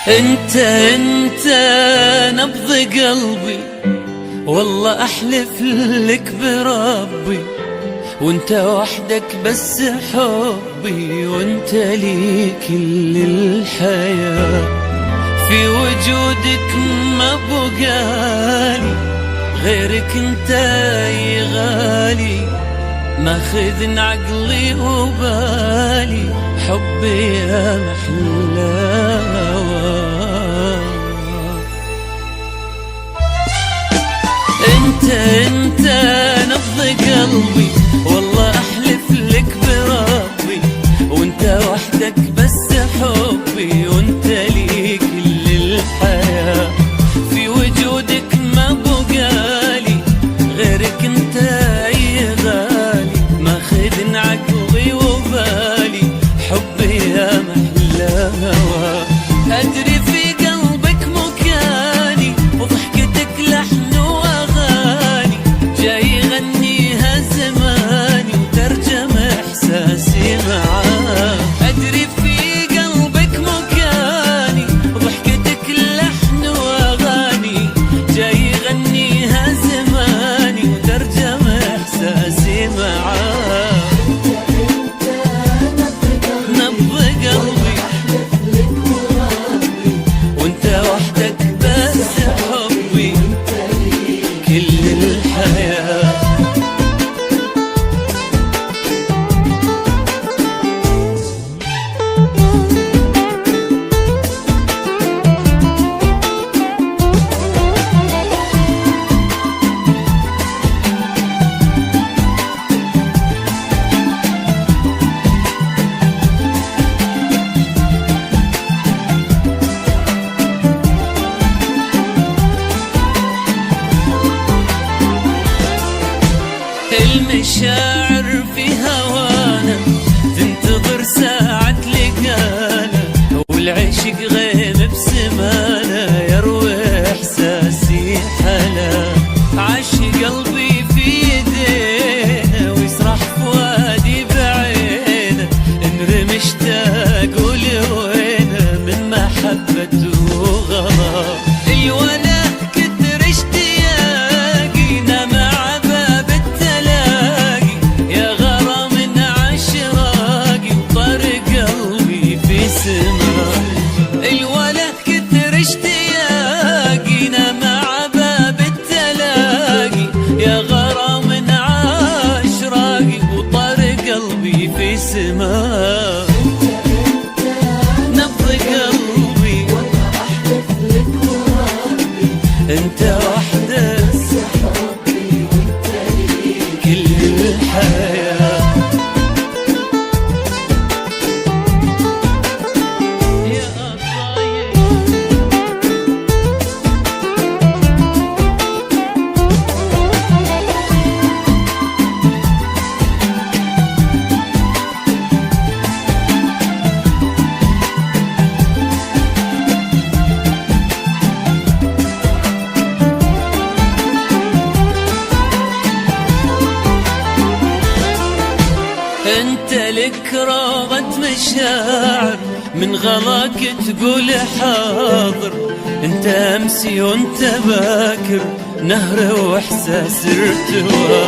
انت نبض قلبي، والله احلف لك بربي، وانت وحدك بس حبي، وانت لي كل الحياة. في وجودك ما بقالي غيرك انت يا غالي، ماخذ عقلي وبالي، حبي يا محلاوى. انت نبض قلبي، والله احلف لك بربي، وانت وحدك بس حبي، وانت لي كل الحياة. في وجودك ما بقالي غيرك انت يا غالي، ماخذ عقلي وبالي، حبي يا محلاوى. ادري في قلبك مكاني، وضحكتك لحن واغاني، جاي يغنيها زماني، وترجم احساسي معاه. ادري في قلبك مكاني، وضحكتك لحن واغاني، جاي يغنيها زماني، وترجم احساسي معاه. نبض قلبي، وانت وحدك بس حبي، كل الحياة. المشاعر في هوانا تنتظر ساعة لقانا، والعشق غيم بسمانا، يروي احساسي حلا. عاش قلبي في يدينا، ويسرح فؤادي بعينا، انرمي اشتاق ولوينا من محبته وغلا. الولا كثر اشتياقنا مع باب التلاقي، يا غرام عشراقي، وطرق قلبي في سماء. الولا كثر اشتياقنا مع باب التلاقي، يا غرام عشراقي، وطرق قلبي في سماء. نبض قلبي، انت وحدك كل الحياة. يا طاير انت لك روضة مشاعر، من غلاك تقول حاضر. انت امسي وانت باكر، نهر واحساس ارتوى.